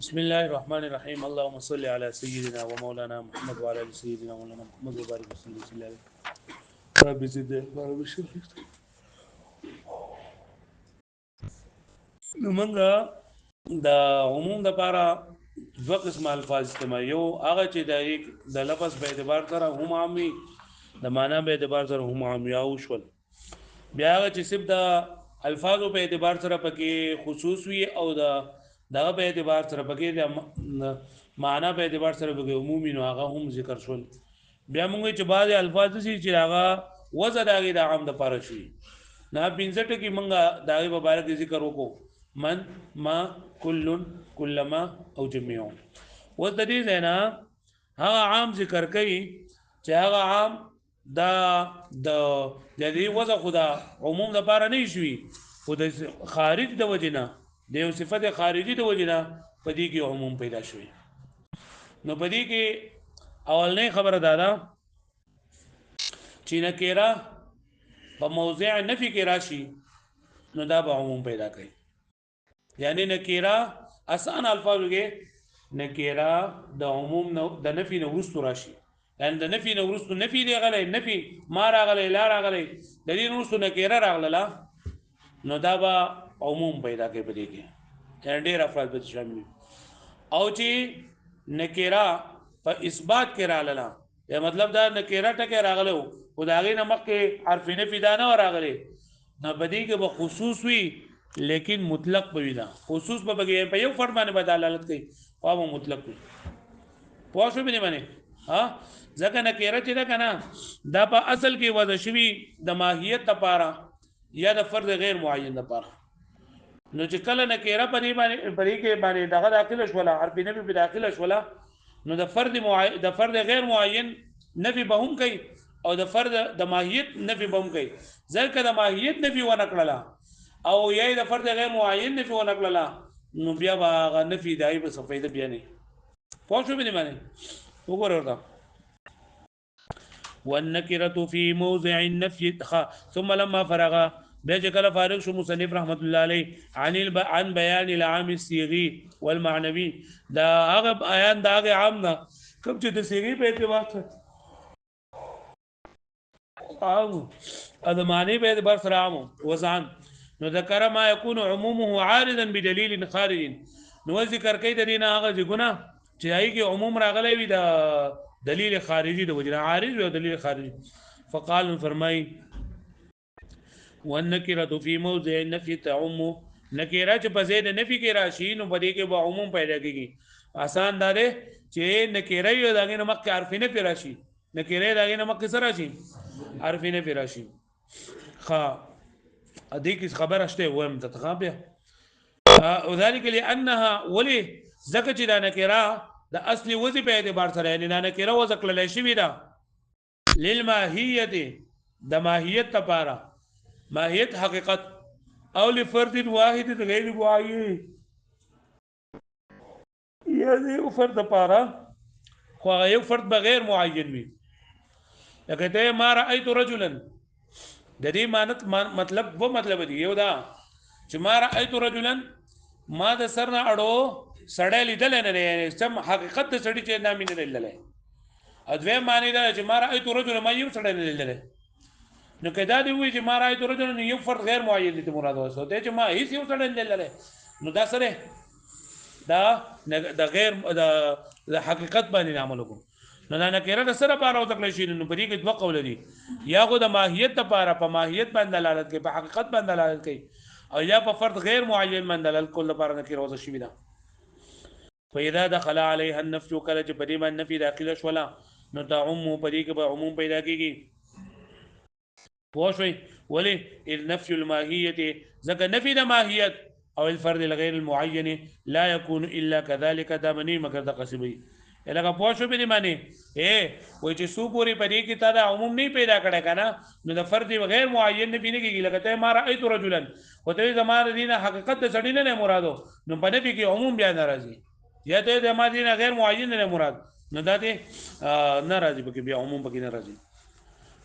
بسم الله الرحمن الرحيم اللهم صل على سيدنا ومولانا محمد وعلى ال سيدنا ومولانا محمد وبارك وسلم عليه رب زد رب شرف نو منګه د عموم د لپاره دوه قسم الفاظ استعمال یو هغه چې د لفظ په اعتبار سره هم عامي د معنا په اعتبار سره هم عامي او شول بیا هغه چې صرف د الفاظو په اعتبار سره پکې خصوص وي او د دغه په اعتبار سره پکې د معنا په اعتبار سره پکې عمومي نو هغه هم ذکر شول بیا موږ چې بعض الفاظ دي چې هغه وزه داګه د عام د پاره شي نه پنځه ټکي موږ داغه مبارک ذکر وکړو من ما کل کلما او جميع و د دې نه هغه عام ذکر کوي چې هغه عام دا د دې وضع خدا عموم د پاره نه شي خو د خارج د وجنه د یو صفت خارجي د وجنه پدې کې عموم پیدا شوی نو پدې کې اولنې خبره ده چې نکره په موضع نفي کې راشي نو دا به عموم پیدا کوي یعنی نکره آسان الفاظو کې نکره د عموم د نفي نه ورستو راشي ان د نفي نو ورستو نفي دی غلې نفي ما راغلې لا راغلې د دې ورستو نکره راغله نو دا به عموم پیدا کوي په دې کې یعنی ډېر افراد به شامل او چې نکره په اثبات کې راغله یا مطلب دا نکره ټکه راغله او دا غي نمک کې حرف نفي دا نه راغله نو بدی کې به خصوص وي لیکن مطلق به وي دا خصوص به بګي په یو فرد باندې بدلالت کوي او مطلق وي پوه شو به نه باندې ها ځکه نکره چې دا کنه دا په اصل کې وضع شوی د ماهیت لپاره یا د فرد غیر معین لپاره نو چې کله نکره په دې کې باندې دغه داخله شولا حرف نفي په داخله شولا نو د فرد غیر معین نفي به هم کوي او د فرد د ماهیت نفي به هم کوي ځکه د ماهیت نفي ونه کړله او یا د فرد غیر معین نفي ونه کړله نو بیا به نفي دای په صفیده بیا نه پوه شو به نه باندې وګوره ورته والنكرة في موضع النفي ثم لما فرغ بيجي كلا فارغ شو مصنف رحمة الله عليه عن بيان العام الصيغي والمعنوي دا هغه بیان دا هغه عام نه کوم چې د صيغي په اعتبار عام هذا معنی په اعتبار سره عام وزن نو ذکر ما يكون عمومه عارضا بدليل خارج نو ذکر کوي د دینه هغه ځګونه چې هغه عموم راغلی وي د دلیل خارجي د وجنه عارض او دلیل خارجي فقال فرمای والنكره في موضع النفي تعم نکره چې په زید نفي کې راشي نو په دې کې به عموم پیدا کیږي آسان دا ده چې نکره یو دغه نو مخکې حرف نه راشي نکره دغه نو مخکې سره راشي حرف نه راشي خا ادي کی خبر اشته وهم تتخابه وذلك لانها ولي زکه چې دا نکره د اصلي وظیفه په اعتبار سره یعنی نه کېره وځکل شي وي دا للماهیت د ماهیت لپاره ماهیت حقیقت او لفرد واحد غیر معین یعنی یو فرد لپاره خو یو فرد بغیر معین وي لکه ته ما رايت رجلا د دې مطلب و مطلب دی یو دا چې ما رايت رجلا ما د سرنا اړو سړی لیدل نه نه سم حقیقت د سړی چې نامې نه لیدل ادوی معنی دا چې ما رايت رجلا ما یو سړی نه لیدل نو کدا دی وی چې ما رايت رجلا یو فرد غیر معین دي مراد وسو ته چې ما هیڅ یو سړی نه لیدل نو دا سره دا د غیر د حقیقت باندې عمل وکړو نو دا نکره د سره بار او تکل شي نو په دې کې دوه قول دي یا خو د ماهیت لپاره په ماهیت باندې دلالت کوي په حقیقت باندې دلالت کوي او یا په فرد غیر معین باندې دلالت کول لپاره نکره وځي شي دا فاذا دخل عليها النفي کله چې په دې باندې نفي داخله شولا نو تعم په دې کې به عموم پیدا کیږي پوه شئ ولی النفي الماهیت ځکه نفي د ماهیت او الفرد الغير المعين لا يكون الا كذلك دا منی مگر د قصبی لکه پوه شو به دی معنی وای چې سو پوری پدې کې تا دا عموم نه پیدا کړه کنه نو د فرد غیر معین نه بینه کېږي لکه ته ما رايت رجلا وته زمانه دینه حقیقت د سړی نه مرادو نو په نبی کې عموم بیا ناراضي یا ته د ما دینه غیر معین نه مراد نو دا ته ناراضي بګي بیا عموم بګي ناراضي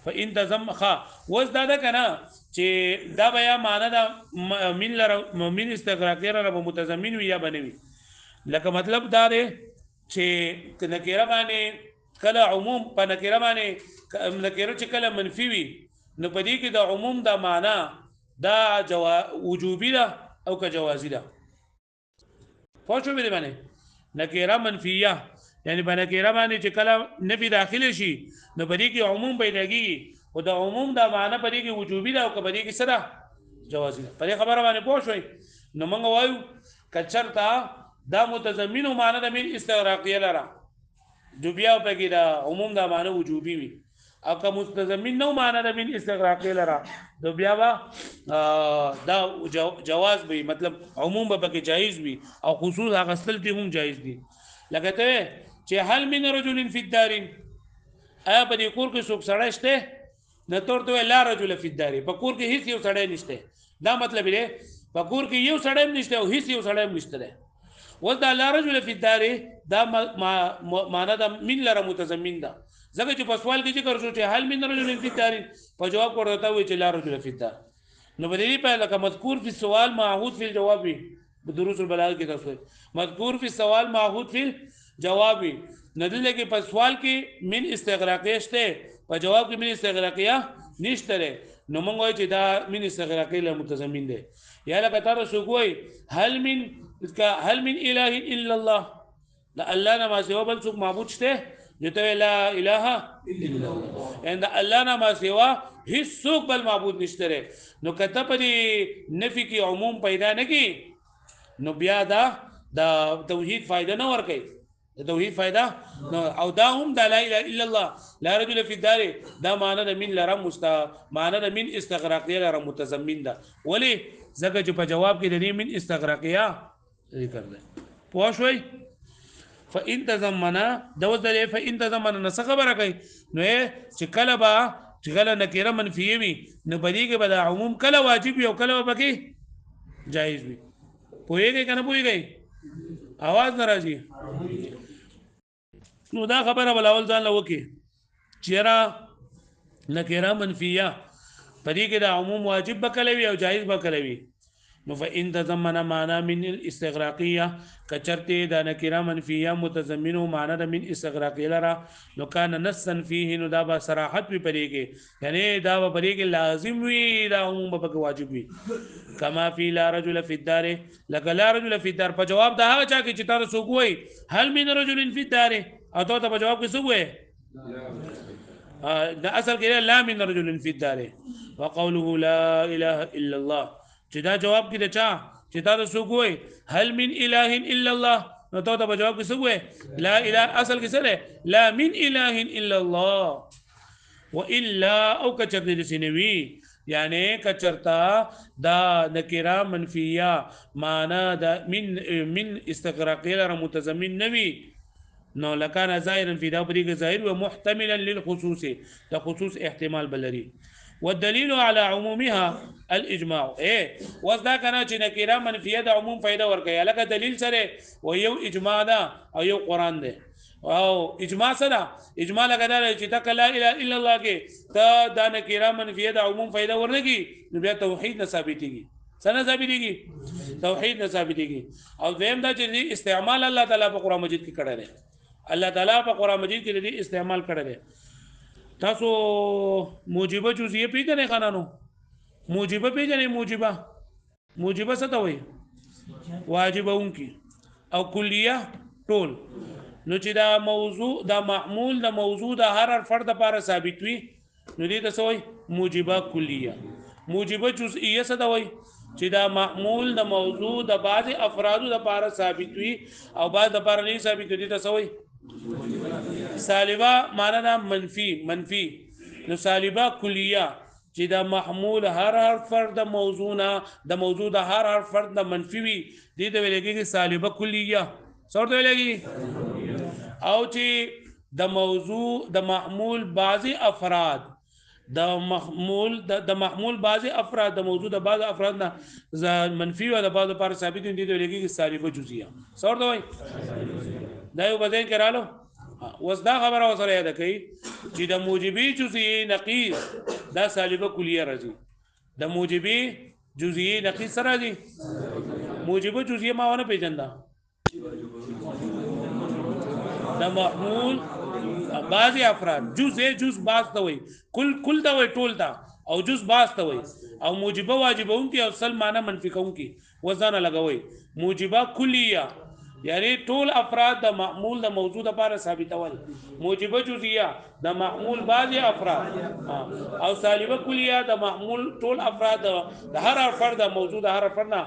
فان تزم خا وز دا کنه چې دا بیا معنی دا من استغراق را متضمن یا بنوي لکه مطلب دا دی چې نکره باندې کله عموم په نکره باندې نکره چې کله منفي وي نو په دې کې د عموم د معنا دا وجوبي ده او که جوازي ده پوه شو مې باندې نکره منفیه یعنی په نکره باندې چې کله نفي داخله شي نو په دې کې عموم پیدا کیږي او د عموم د معنا په دې کې وجوبي ده او که په دې کې سره جوازي ده په دې خبره باندې پوه شئ نو موږ وایو کچرتا دا متضمن معنا د من استغراقیه لره جو بیا په کې دا عموم د معنا وجوبي وي او که متضمن نو معنا د من استغراقیه لره نو بیا دا جواز وي مطلب عموم به پکې جایز وي او خصوص هغه اصل دي هم جایز دي لکه ته چې هل من رجل فی الدار آیا په دې کور کې څوک سړی شته نه تورته لا رجل فی الدار په کور کې هیڅ یو سړی نشته دا مطلب دی په کور کې یو سړی نشته او هیڅ یو سړی نشته ودا لا رجل فی الدار دا معنا د من لره متضمن ده ځکه چې په سوال کې ذکر شو چې هل من رجل فی الدار په جواب ورته وي چې لا رجل فی الدار نو په دې په لکه مذکور فی السؤال معهود فی الجواب بدروس البلاغه کې تاسو مذکور فی السؤال معهود فی الجواب ندل کې په سوال کې من استغراقیه شته په جواب کې من استغراقیه نشته نو موږ وایو چې دا من استغراقیه له متضمن ده یا لکه تاسو کوی هل من اله الا الله لا الله نه ما سوا بل څوک معبود شته جته لا اله الا الله ان الله نه ما سوا هیڅ څوک بل معبود نشته نو کته په نفي کې عموم پیدا نه کی نو بیا دا توحید فائدہ نه ور کوي توحید فائدہ او دا هم دا لا اله الا الله لا رجل في الدار دا معنی د من لره معنی د من استغراقیه لره متضمن ده ولی زکه چې په جواب کې د من استغراقیه ذکر ده پوه شوي فان تضمن دوز د فان تضمن نه خبره کوي نو چې کله با چې کله نکره منفیه وي نو په دې کې به د عموم کله واجب وي او کله پکې جایز وي پوهیږئ کنه پوهیږئ आवाज ناراضي نو دا خبره بلاول ځان لوکي چیرې نکره منفیه په دې کې د عموم واجب بکلوي او جایز بکلوي نو فإن تضمن معنى من الاستغراقية كچرته دا نکره منفیه متضمنه معنی د من استغراقیه لرا نو کان نصا فيه نو دا با صراحت وی پرېږي یعنی دا به پرېږي لازم وي دا عموم به واجب وي کما فی لا رجل فی الدار لك لا رجل فی الدار په جواب دا هغه چا کې چې تاسو کوی هل من رجل فی الدار او ته په جواب کې څه وې دا اصل کې لا من رجل فی الدار وقوله لا اله الا الله چې دا جواب کې دا چا چې تاسو کوی هل من اله الا الله نو ته په جواب کې څه وې لا اله اصل کې څه لا من اله الا الله والا او کچرته د سینوي یعنی کچرتا دا نکره منفیه معنا دا من استغراقیه لره متضمن نوي نو لکان ظاهرا فی دا پرې ظاهر و محتملا للخصوص دا خصوص احتمال بلري والدليل على عمومها الاجماع وذا كان چې نکره منفیه د عموم فائدہ ورکړي لکه دلیل سره و یو اجماع ده او یو قران ده او اجماع سره اجماع لګیدل چې تک لا اله الا الله کې ته د نکره منفیه د عموم فائدہ ورنګي نو بیا توحید نه ثابتيږي څنګه ثابتيږي توحید نه ثابتيږي او دیم دا چې استعمال الله تعالی په قران مجید کې کړی دی الله تعالی په قران مجید کې دې استعمال کړی دی تاسو موجبه جزئیه پیژنې قانونو موجبه پیژنې موجبه څه ته وایي واجبه اونکی او کلیه ټول نو چې دا موضوع دا محمول د موضوع د هر فرد لپاره ثابت وي نو دې ته څه وایي موجبه کلیه موجبه جزئیه څه ته وایي چې دا محمول د موضوع د بعض افرادو لپاره ثابت وي او بعض لپاره نه ثابت دي ته څه وایي سالبه معنا دا منفی نو سالبه کلیه چې دا محمول هر فرد د موضوع نه د موضوع د هر فرد د منفی وي دې ته ویل کېږي سالبه کلیه څه ته ویل کېږي او چې د موضوع د محمول بعضی افراد د محمول بعضی افراد د موضوع د بعض افراد نه منفی او د بعض لپاره ثابت دي دې ویل کېږي سالبه جزئیه څه ته وایي دا یو بدن کرالو وس دا خبره وسره یاد کړئ چې د موجبي جزئي نقیض دا سالبه کلیه راځي د موجبي جزئي نقیض سره راځي موجبه جزئیه ما ونه پیژنده د محمول بعض افراد، جز بعض ته وي، کل ته وي ټول ته، او جز بعض ته وي، او موجبه واجبونکي او سل معنی منفي کوونکي وزن لګوي. موجبه کلیه یعنی ټول افراد د معمول د موضوع لپاره ثابتول، موجبه جزئیه د معمول بعض افراد، او سالبه کلیه د معمول ټول افراد د هر فرد د موضوع د هر فرد نه.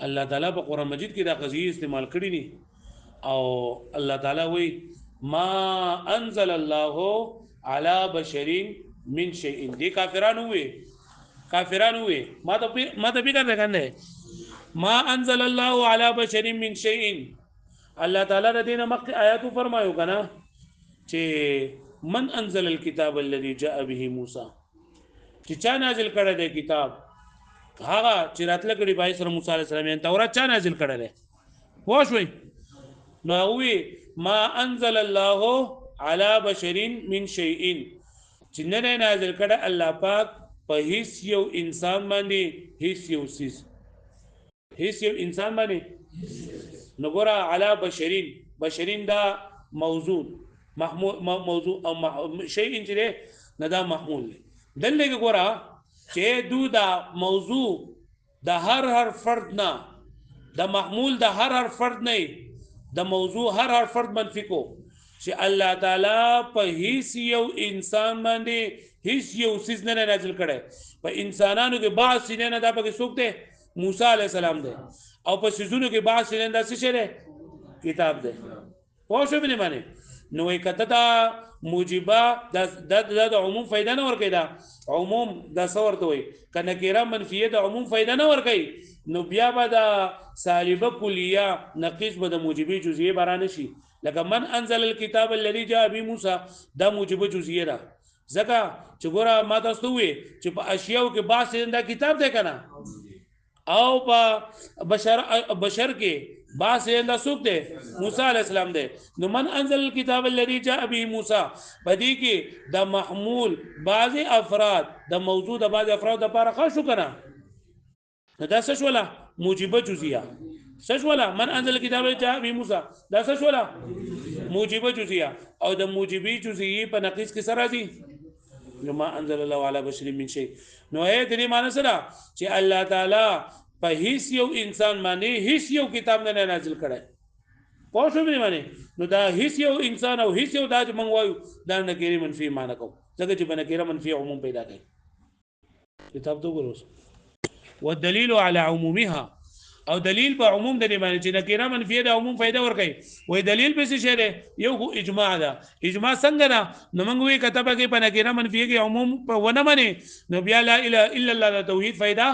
الله تعالی په قران مجید کې دا قضیه استعمال کړی دي، او الله تعالی وی ما انزل الله على بشر من شيء. دي کافرانو وی ما ته فکر نه کنه ما انزل الله على بشر من شيء. الله تعالی د دینه مخکې آیاتو فرمایو کنه چې من انزل الكتاب الذي جاء به موسى، چې چا نازل کړی دی کتاب هغه چې راتله کړي بای سره موسی علیه السلام، یعنی تورات چا نازل کړی دی پوه شوئ. نو وی ما انزل الله على بشر من شيء، چې نه نازل کړی الله پاک په هیڅ یو انسان باندې، هیڅ یو سیز، هیڅ یو انسان باندې. نو ګوره علی بشرین دا موضوع موضوع او شیء چې نه دا محمول دی. دلته کې ګوره چې دو دا موضوع د هر فرد نه، د محمول د هر فرد نه، د موضوع هر فرد منفي کو، چې الله تعالی په هیڅ یو انسان باندې هیڅ یو سیز نه نازل کړي. په انسانانو کې بعض سینه نه دا پکې څوک دی موسی علیه السلام دی، او په سيزونو کې بعض سینه دا څه دی کتاب دی. پوه شو بنه معنی. نو کته دا موجبه د عموم فائدہ نه ورکړي، دا عموم دا څه ورته وي کنه کیره منفیه د عموم فائدہ نه ورکړي، نو بیا به دا سالبه کلیه نقیص به د موجبه جزئیه برانه شي. لکه من انزل الكتاب الذي جاء به موسى دا موجبه جزئیه ده، ځکه چې ګوره ما تاسو وی چې په اشیاء کې بعض دا کتاب دی کنه، او په بشر کې بعض دا څوک دی موسی علیه السلام دی. نو من انزل الكتاب الذي جاء به موسى بدی کې د محمول بعض افراد د موضوع د بعض افراد لپاره خاص شو کنه، دا څه شولا موجبه جزئیه، څه شولا من انزل الكتاب الذي جاء به موسى دا څه شولا موجبه جزئیه، او د موجبه جزئیه په نقیص کې سره راځي ما انزل الله على بشر من شيء. نو دې معنی سره چې الله تعالی په هیڅ یو انسان باندې هیڅ یو کتاب نه نازل کړي. پوه شو به معنی. نو دا هیڅ یو انسان او هیڅ یو داج منغوایو دا نکری منفی معنی کو، ځکه چې بنکره منفی عموم پیدا کوي. کتاب تو ګورئ. والدليل على عمومها، او دلیل په عموم د معنی چې نکره منفیه د عموم فائدہ ور کوي. وای دلیل به څه شی دی؟ یو اجماع ده. اجماع څنګه ده؟ نو موږ وی کتابه کې په نکره منفیه کې عموم په ونه منی، نو بیا لا اله الا الله د توحید فائدہ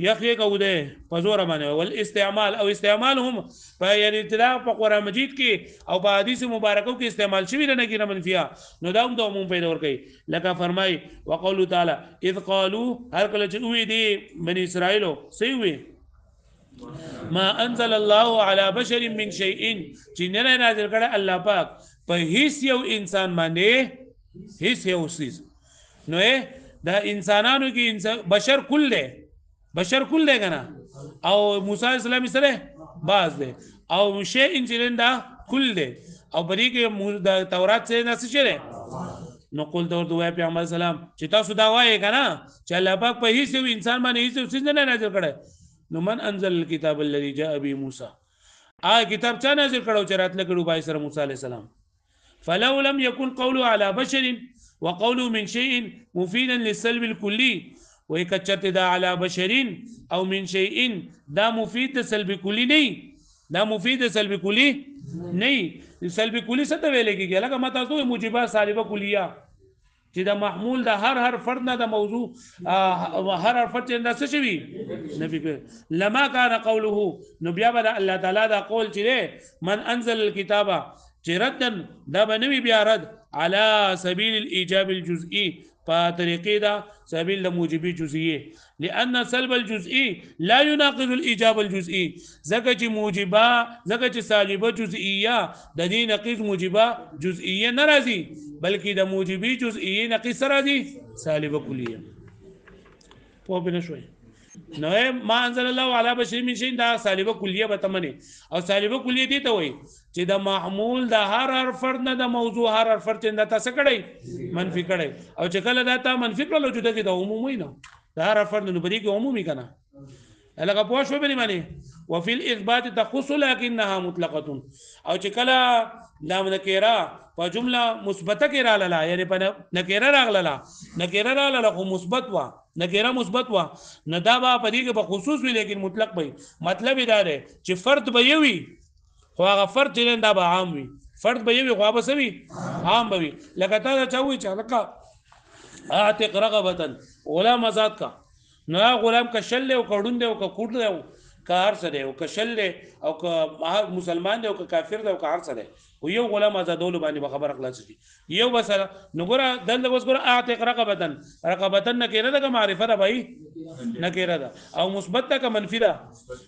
یخی کو ده په زور باندې. ول استعمال او استعمالهم په یعنی اطلاق په قران مجید کې او په حدیث مبارکو کې استعمال شوی نه نکره منفیه، نو دا هم د عموم فائدہ ور کوي. لکه فرمای وقول تعالی اذ قالوا هر کله چې وی دي بنی اسرائیل سی وی ما انزل الله على بشر من شيء، چې نه نازل کړه الله پاک په هیڅ یو انسان باندې هیڅ یو سیز. نو دا انسانانو کې بشر کل دی، بشر کل دی کنه، او موسی علیہ السلام سره باز دی، او شی انجیلن دا کل دی، او بری کې د تورات څخه نس شری. نو قول ته ورته وای پیغمبر سلام چې تاسو دا وایي کنه چې الله پاک په هیڅ یو انسان باندې هیڅ څه نه نازل کړي. نو من انزل الكتاب الذي جاء به موسى، کتاب چا نازل کړو چې راتله کړو بای سره موسی علیہ السلام. فلو لم يكن قوله على بشر وقوله من شيء مفيدا للسلب الكلي، وکچته دا على بشر او من شيء دا مفید د سلب کلی نه، دا مفید د سلب کلی نه. سلب کلی څه ته ویل کېږي؟ لکه ما تاسو موجبه سالبه کلیه چې د محمول د هر فرد نه د موضوع هر فرد نه څه شوی نبی په لما كان قوله. نو بیا به الله تعالی دا قول چې من انزل الكتاب چې ردن دا بنوي بیا رد على سبيل الايجاب الجزئي په طریقې دا سبیل د موجبي جزئیه، لان سلب الجزئي لا يناقض الايجاب الجزئي، ځکه چې موجبه ځکه چې سالبه جزئیه د دې نقیض موجبه جزئیه ناراضي، بلکې د موجبي جزئیه نقیض راځي سالبه کلیه. په بنه شوي نو ما انزل الله على بشر من شيء دا سالبه کلیه به تمنه او سالبه کلیه دي ته وای چې د محمول د هر فرد نه د موضوع هر فرد څنګه تاسو کړی منفي کړی او چې کله دا تا منفي کړل چې د عمومي نه د هر فرد نو بری کې عمومي کنه لکه پوه شو به معنی وفي الاثبات تخص لكنها مطلقه او چې کله دا نکره په جمله مثبته کې رااله یعنی په نکره راغله نکره رااله خو مثبت وا نکره مثبت وا نه دا په دې کې په خصوص وی لیکن مطلق به مطلب دا دی چې فرد به یوي خو هغه فرد چې دا به عام وي فرد به یوي خو به سوي عام به وي لکه تا چاوي چې لکه اعتق رغبه غلام آزاد کا نو غلام کا شل او کډون دی او کا کوټ دی که هر څه دی او که شل دی او که مسلمان دی او که کافر دی او که هر څه دی خو یو غلام آزادولو باندې به خبره خلاص شي یو بس نو ګوره دلته اوس ګوره اعتق رقبه نکره ده که معرفه ده بھائی نکره ده او مثبت ده که منفي ده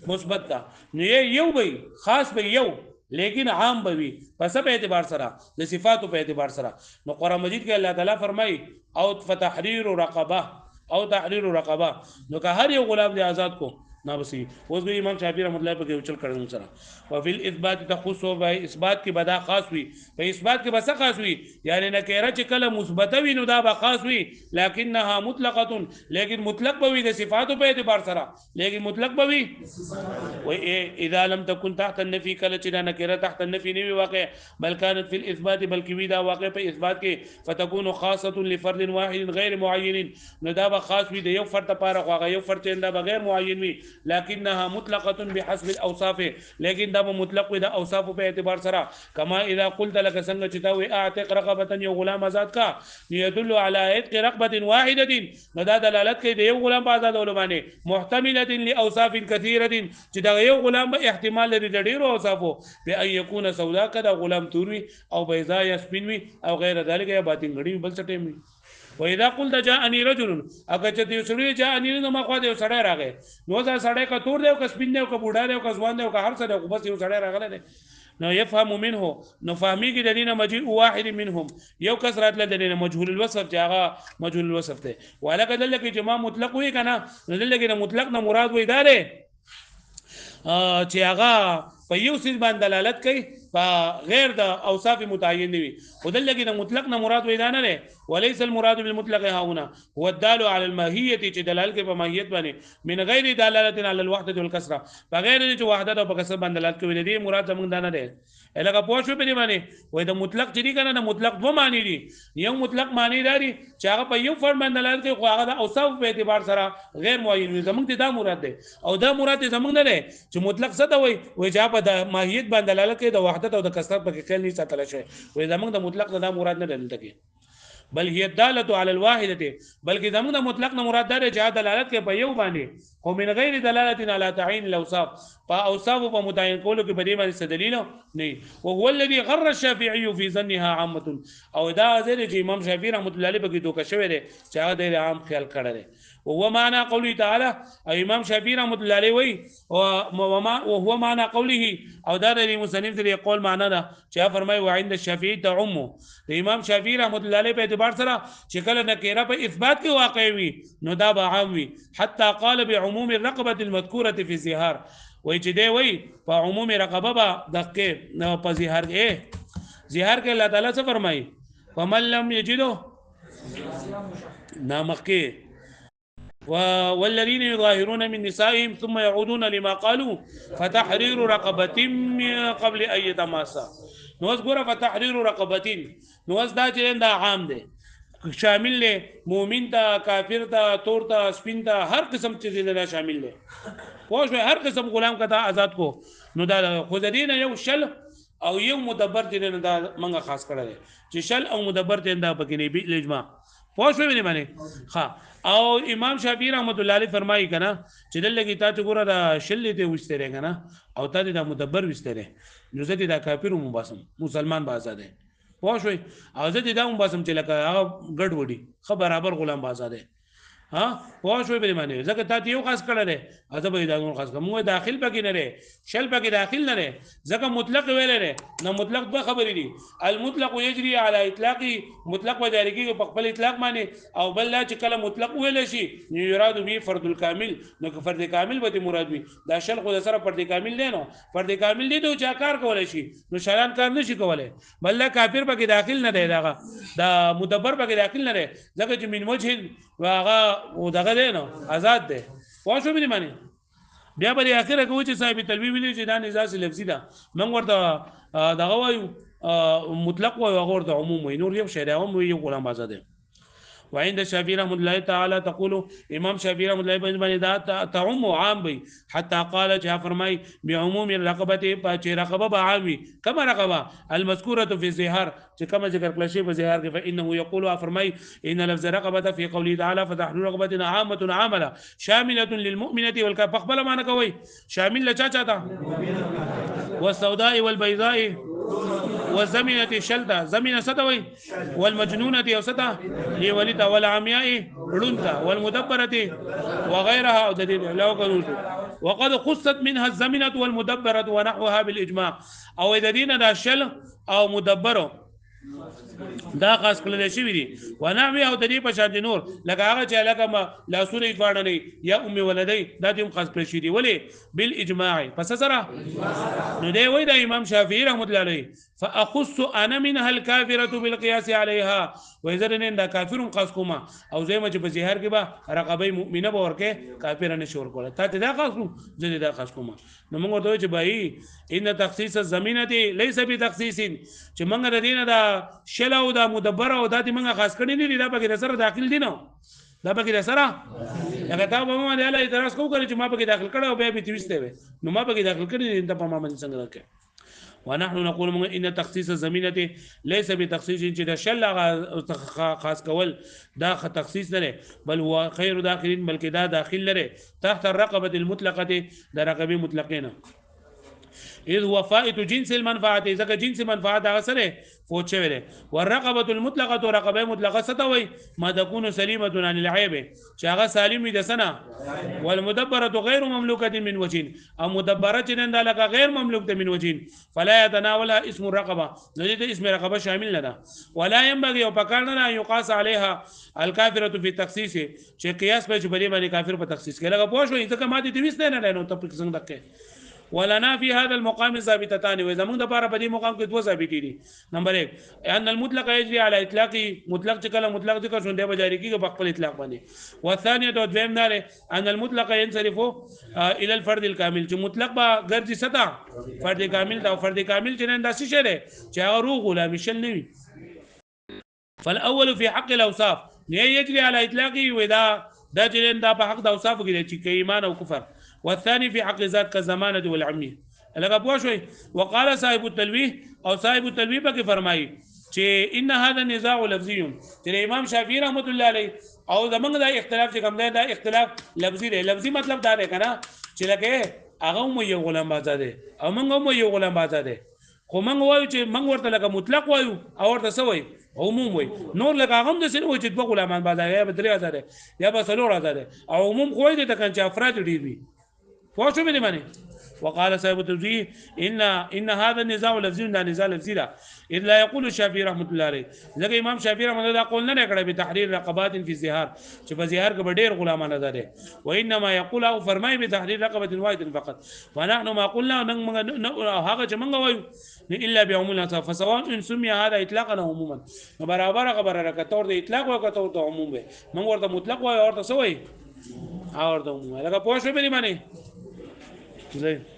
مثبت ده نو یو به خاص به یو لیکن عام به وي په څه په اعتبار سره د صفاتو په اعتبار سره نو قرآن مجید کې الله تعالی فرمایي او فتحرير رقبه او تحرير رقبه نو که هر یو غلام دی آزاد کو نا بسی اوس به امام شافعي رحمۃ اللہ په کې چل کړو سره او فی الاثبات تخص به اثبات کې بدا خاص وي په اثبات کې بس خاص وي یعنی نکره چې کله مثبته وي نو دا به خاص وي لکنها مطلقه لیکن مطلق به وي د صفاتو په اعتبار سره لیکن مطلق به وي و اذا لم تكن تحت النفي کله چې نکره تحت النفي نه وي واقع بل كانت في الاثبات بلکې وي دا واقع په اثبات کې فتكون خاصه لفرد واحد غیر معين نو دا به خاص وي د یو فرد لپاره خو یو فرد دا بغیر معین وي لكنها مطلقه بحسب الاوصاف لیکن دا مطلق وي د اوصاف په اعتبار سره کما اذا قلت لك څنګه چې تا وي اعتق رقبه یو غلام آزاد کا يدل على اعتق رقبه واحده نو دا دلالت کوي د یو غلام په آزادولو باندې محتمله لاوصاف كثيره چې دا یو غلام به احتمال لري د ډیرو اوصافو به ان يكون سودا کدا غلام تور وي او بيضاء یا سپین وي او غیر ذلك یا باطن غړي بل څه ټیم وي واذا قلت جاءني رجل اگر چې یو سړی جاءني نو ما خو دې سړی راغی نو دا سړی کا تور دی او کا سپین دی او کا بوډا دی او کا ځوان دی او کا هر څه دی بس یو سړی راغلی دی نو يفهم منه نو فهميږي د دینه مجيء واحد منهم یو کس راتله د دینه مجهول الوصف چې هغه مجهول الوصف دی ولکه دلته کې جمع مطلق وي کنه نو دلته کې مطلق نه مراد وي دا دی چې هغه په یو څه باندې دلالت کوي په غیر د اوصاف متعین وي ودل لګي د مطلق نه مراد وې نه نه وليس المراد بالمطلق ها هنا هو الدال على الماهيه چې دلالت کوي په ماهیت باندې من غیر دلاله على الوحده والكسره بغیر چې وحدت او کسره باندې دلالت کوي دې مراد زمونږ نه ده الګه پوښښ په دې باندې وای د مطلق چې کنه د مطلق دوه معنی دي یو مطلق معنی لري چې هغه په یو فرد باندې دلالت کوي خو هغه د اوصاف په اعتبار سره غیر معین وي زمونږ دا مراد ده او دا مراد زمونږ نه ده چې مطلق څه ده وای چې په د ماهیت باندې دلالت کوي د وحدت او د کثرت په کې کله نه ساتل شي وای زمونږ د مطلق دا مراد نه دلته کې بل هي الداله على الواحده بلکې زموږ د مطلق نه مراد ده چې دلالت کوي په یو باندې خو من غیر دلاله على تعین الاوصاف په اوصاف په متعین کولو کې په دې باندې دلیل نه او هو الذي غر الشافعي في ظنها عامه او دا ځکه چې امام شافعي رحمۃ اللہ علیہ په کې دوکه شوی دی چې هغه د عام خیال کړی وهو معنى قوله تعالى امام شافعي رحمۃ اللہ علیہ وی وهو معنى قوله او دا د مصنف د قول معنی ده چې فرمایي وعند الشافعي تعم د امام شافعي رحمۃ اللہ علیہ په اعتبار سره چې کله نکره په اثبات کې واقع وي نو دا به عام وي حتى قال بعموم الرقبه المذكوره في الزهار وای چې دی وای په عموم رقبه به دغه په زهار کې زهار کې الله تعالی څه فرمایي ومن لم يجده نامخکې والذين يظاهرون من نسائهم ثم يعودون لما قالوا فتحرير رقبه من قبل ان يتماسا نو اوس ګوره فتحرير رقبه نو اوس دا چې دا عام دی شامل له مؤمن ته کافر ته تور ته سپین ته هر قسم چې دا شامل دی پوه هر قسم غلام کته آزاد کو نو دا خو دین یو شل او یو مدبر دین دا منګه خاص کړل چې شل او مدبر دین دا پکې نه بي اجماع پوه شو به باندې ها او امام شافعي رحمۃ اللہ علیہ فرمایي کنه چې دلته تا ته ګوره دا شل ته وشته کنه او ته دا مدبر وشته نو زه دا کافر مباسم مسلمان بازاد دی پوه شو او زه دا مباسم چې لکه هغه ګډ وډي خو برابر غلام بازاد دی ها پوه شوې به معنی ځکه تا ته یو خاص کړل دی اته به دا نور خاص کوم داخل پکې نه لري شل پکې داخل نه لري ځکه مطلق ویل لري نو مطلق دوه خبرې دي المطلق یجري على اطلاق مطلق وجاري کې په خپل اطلاق معنی او بل لا چې کله مطلق ویل شي یراد به فرد الکامل نو که فرد کامل به مراد وي دا شل خو سره فرد کامل نه نو فرد کامل دي ته چا کار کولای شي نو شران کار نشي کولای بل لا کافر پکې داخل نه دی دا مدبر پکې داخل نه دی ځکه چې من وجه واغه او دغه دی نو آزاد دی پوه شو به معنی بیا به اخره کوي چې صاحب تلوی ویلي چې دا نزاع لفظي ده موږ ورته دغه وایو مطلق وایو هغه ورته عموم وایي نور یو شی دی هم یو غلام آزاد دی وعند الشافعي رحمه الله تعالى تقول امام شافعي رحمه الله باندې دا تعم عام وي حتى قال جاء فرمای بعموم الرقبه چې رقبه به عامي كما رقبه المذكوره في الزهار چې كما ذکر کړل شي په زهار کې فانه يقول فرمای ان لفظ رقبه في قوله تعالى فتحرير رقبه عامه عامله شامله للمؤمنه والكافر فقبل ما نكوي شامل لچا چاته والسوداء والبيضاء والزمنة شلتا زمنة ستوي والمجنونة وستا لولتا والعمياء رنتا والمدبرة وغيرها وقد خصت منها الزمنة والمدبرة ونحوها بالإجماع أو إذا دين دا شل أو مدبره دا خاص کړل شي وي ونعمي او د دې په شان نور لکه هغه چې لکه لاسونه یې نه یا ام ولدی دا دې خاص کړل شي ولې بالاجماع پس سره نو دی وای د امام شافعي رحمت الله علیه فاخص انا منها الكافره بالقياس عليها واذا دا کافر خاص کوما او زي ما چې په ظاهر کې به رقبه مؤمنه به ورکه کافر نه شور کوله ته دا خاص کوم زه دا خاص کوما نو موږ ورته چې بای ان تخصيص الزمینه ليس بتخصيص چې موږ د دینه دا شلو دا مدبر او دا دې موږ خاص کړی نه دي دا پکې سره داخل دي نو دا پکې سره لکه تا به ما د الله اعتراض کوو کړی چې ما پکې داخل کړو به به تويسته وي نو ما پکې داخل کړی ته په ما باندې څنګه راکې ونحن نقول ان تخصيص الزمینه ليس بتخصيص چې دا شل خاص کول دا تخصیص نه بل هو خير داخلين بلکې دا داخل لري تحت الرقبه المطلقه دا رقبه مطلقه اذ هو فائت جنس المنفعه اذا جنس منفعه سره فوت شوی والرقبه المطلقه رقبه مطلقه ستوي ما تكون سليمه عن العيب چې هغه سالم دي سنه والمدبره غير مملوكه من وجه او مدبره چې نه لکه غیر مملوک من وجه فلا يتناولها اسم الرقبه نجد اسم رقبه شامل نه ده ولا ينبغي او پکارنه يقاس عليها الكافره في التخصيص چې قياس به بری باندې کافر په تخصیص کې لګه پوه شو ځکه ما دې تويس نه نو ته څنګه دکې ولنا في هذا المقام ضابطتان واذا من دبر په دې مقام کې دوه ضابطې دي نمبر 1 ان المطلق يجري على اطلاق مطلق چې کله مطلق ذکر شون دی بجاری کې په خپل اطلاق باندې والثانيه تو دویم نه ان المطلق ينصرف الى الفرد الكامل چې مطلق با ګرځي ستا فرد کامل دا فرد کامل چې نه داسې شه چې هغه روح غلام شل نوي فالاول في حق الاوصاف يجري على اطلاقه واذا دا چې دا په حق د اوصاف کې چې ایمان او کفر والثاني في حق ذات كزمانه والعميه لکه پوه شوي وقال صاحب التلويه او صاحب التلويه پکې فرمایي چې ان هذا النزاع لفظي چې امام شافعي رحمت الله علیه او زمونږ دا اختلاف چې کوم دی دا اختلاف لفظي دی لفظي مطلب دا دی کنه چې لکه هغه مو یو غلام بازار دی او موږ مو یو غلام بازار دی خو موږ وایو چې موږ ورته لکه مطلق وایو او ورته سوي عموم وي نور لکه هغه هم د سن وي چې دوه غلامان بازار یا به 3000 یا به 4000 او عموم خو دې ته کنه چې افراد ډیر وي فوشو بني ماني وقال صاحب التوزيع ان هذا النزاع لفظي لا نزاع لفظي لا اذ لا يقول الشافعي رحمه الله عليه لکه امام شافعي رحمه الله قول نه کړی به تحرير رقبات في الزهار چې په زهار کې ډېر غلامان ده وانما يقول او فرمای به تحرير رقبه واحده فقط ونحن ما قلنا هغه چې موږ وایو الا بعموم الاصل فسواء ان سمي هذا اطلاقا او عموما برابر خبره راکته ور د اطلاق او کته ور عموم به موږ ورته مطلق وایو ورته سوې او ورته عموم لکه پوه شو به معنی زين